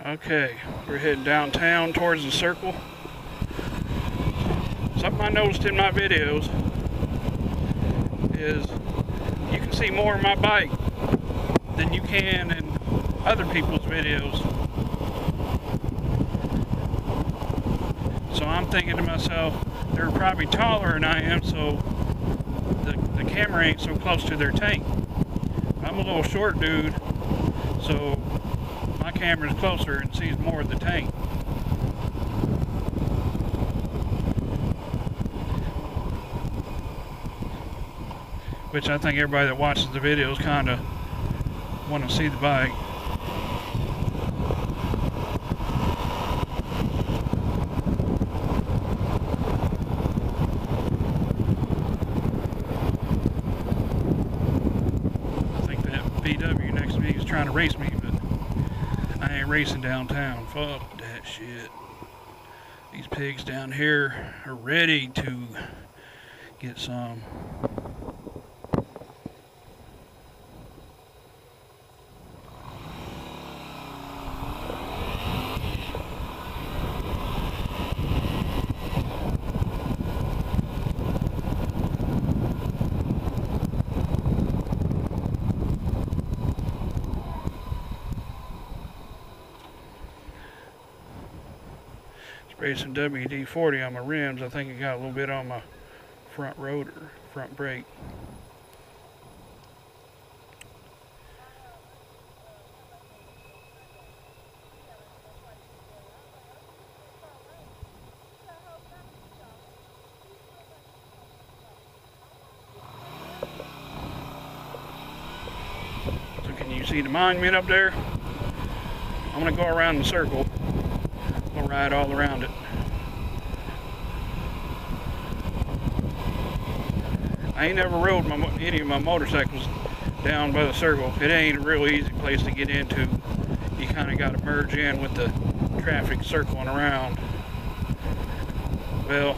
Okay, we're heading downtown towards the circle. Something I noticed in my videos is you can see more of my bike than you can in other people's videos. So I'm thinking to myself, they're probably taller than I am, so the camera ain't so close to their tank. I'm a little short dude, so my camera's closer and sees more of the tank. Which I think everybody that watches the videos kind of want to see the bike. I think that VW next to me is trying to race me, but I ain't racing downtown. Fuck that shit. These pigs down here are ready to get some. Sprayed some WD-40 on my rims. I think it got a little bit on my front rotor, front brake. So can you see the monument up there? I'm gonna go around the circle. I'll ride all around it. I ain't never rode any of my motorcycles down by the circle. It ain't a real easy place to get into. You kind of got to merge in with the traffic circling around. Well,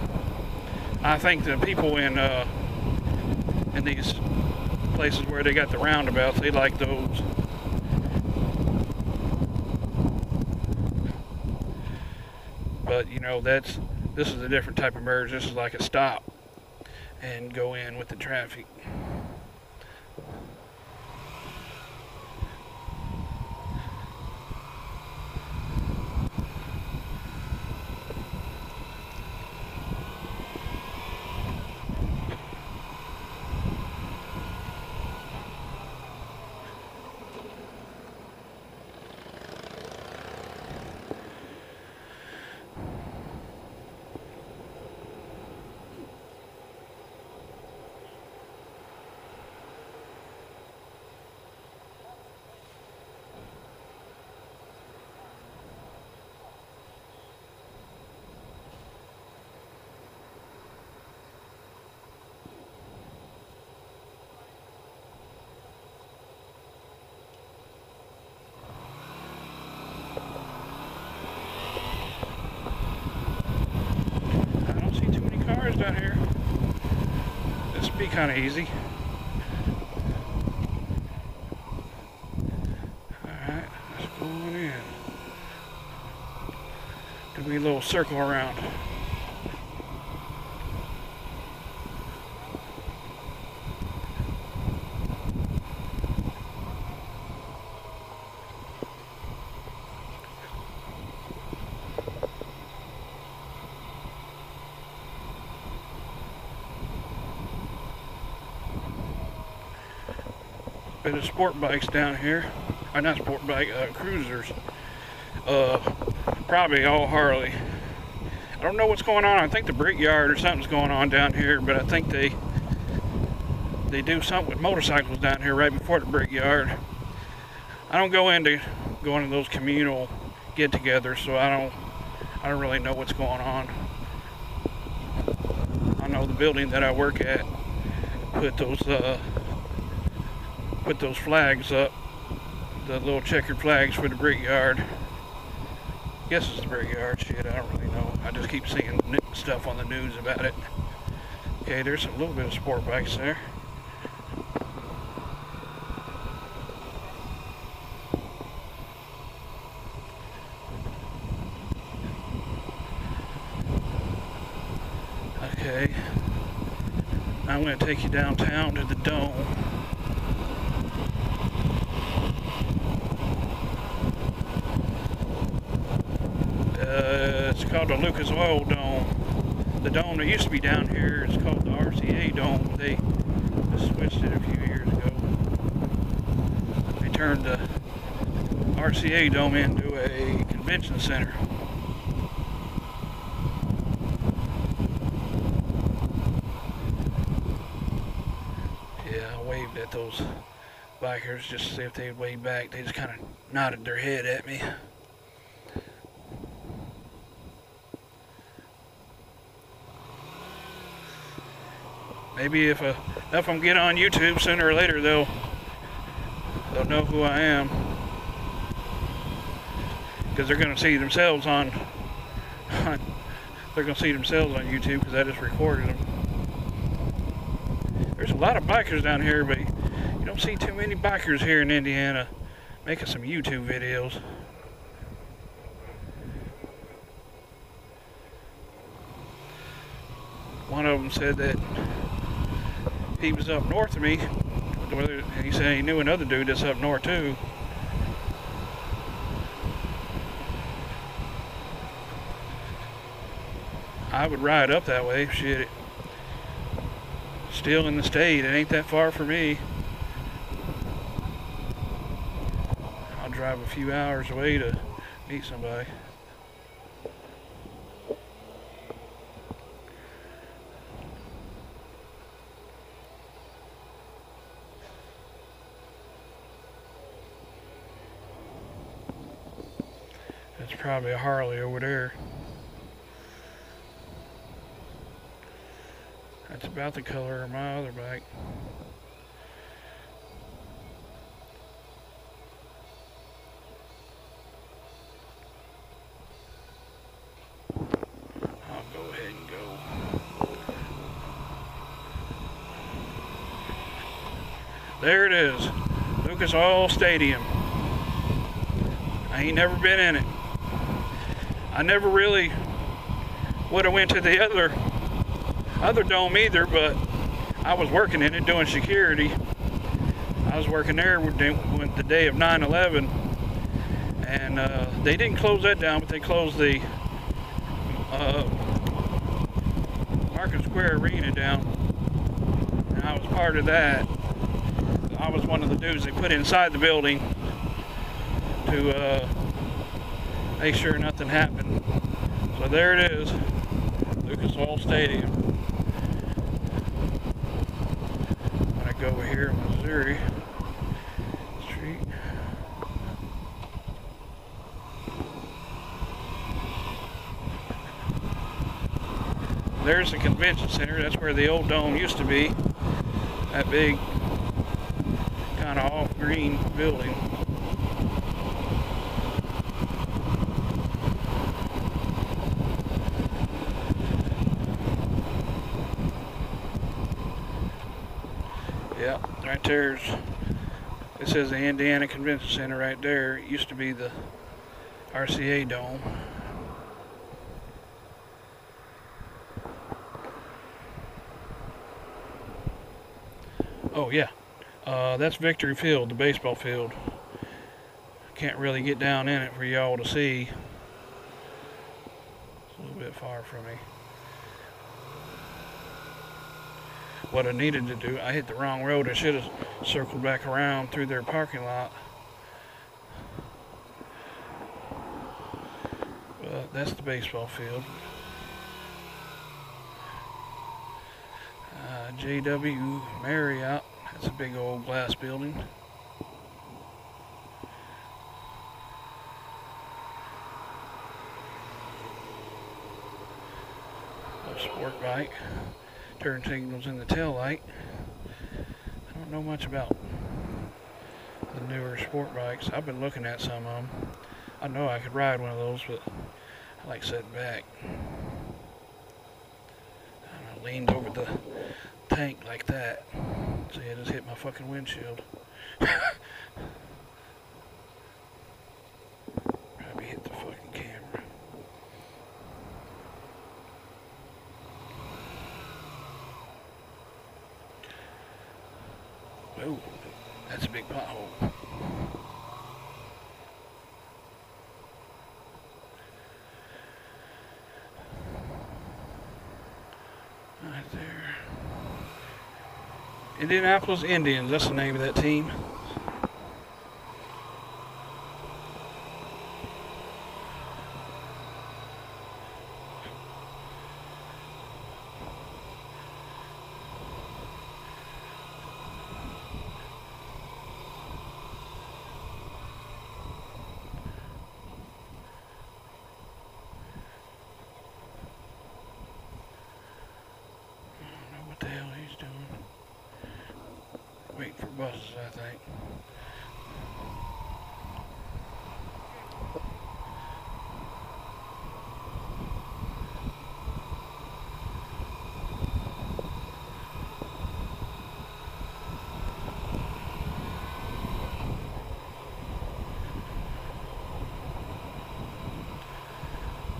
I think the people in these places where they got the roundabouts, they like those. But you know, this is a different type of merge. This is like a stop and go in with the traffic. Down here. This would be kind of easy. Alright, let's go on in. Do me a little circle around. Bit of sport bikes down here. Or not sport bike, cruisers. Probably all Harley. I don't know what's going on. I think the brickyard or something's going on down here, but I think they do something with motorcycles down here right before the brickyard. I don't go into those communal get-togethers, so I don't really know what's going on. I know the building that I work at put those flags up, the little checkered flags for the brickyard. I guess it's the brickyard. Shit, I don't really know. I just keep seeing stuff on the news about it. Okay, there's a little bit of sport bikes there. Okay. I'm going to take you downtown to the Dome. It's called the Lucas Oil Dome. The dome that used to be down here is called the RCA Dome. They just switched it a few years ago. They turned the RCA Dome into a convention center. Yeah, I waved at those bikers just to see if they'd wave back. They just kind of nodded their head at me. Maybe if enough of them get on YouTube, sooner or later they'll know who I am, because they're going to see themselves on YouTube, because I just recorded them. There's a lot of bikers down here, but you don't see too many bikers here in Indiana making some YouTube videos. One of them said that he was up north of me. He said he knew another dude that's up north too. I would ride up that way. Shit, still in the state. It ain't that far for me. I'll drive a few hours away to meet somebody. It's probably a Harley over there. That's about the color of my other bike. I'll go ahead and go. There it is, Lucas Oil Stadium. I ain't never been in it. I never really would have went to the other dome either, but I was working in it doing security. I was working there with the day of 9/11, and they didn't close that down, but they closed the Market Square Arena down, and I was part of that. I was one of the dudes they put inside the building to make sure nothing happened. So there it is, Lucas Oil Stadium. When I go over here in Missouri Street. There's the convention center. That's where the old dome used to be. That big kind of off-green building. Yep, right there's, it says the Indiana Convention Center right there. It used to be the RCA Dome. Oh yeah, that's Victory Field, the baseball field. Can't really get down in it for y'all to see. It's a little bit far from me. What I needed to do, I hit the wrong road. I should have circled back around through their parking lot. But that's the baseball field. JW Marriott, that's a big old glass building. A sport bike. Turn signals in the tail light. I don't know much about the newer sport bikes. I've been looking at some of them. I know I could ride one of those, but I like sitting back. I leaned over the tank like that. See, I just hit my fucking windshield. Probably hit the fucking camera. big pothole. Right there. Indianapolis Indians, that's the name of that team. What the hell he's doing? Waiting for buses, I think.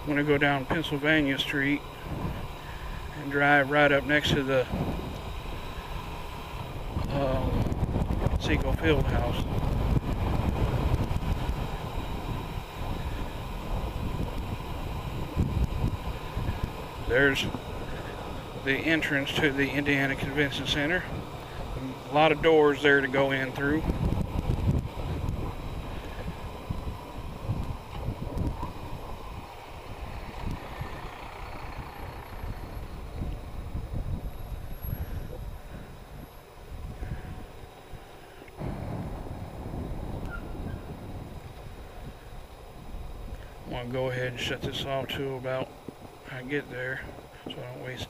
I'm going to go down Pennsylvania Street and drive right up next to the Seco Field House. There's the entrance to the Indiana Convention Center. A lot of doors there to go in through. I'm going to go ahead and shut this off too about I get there so I don't waste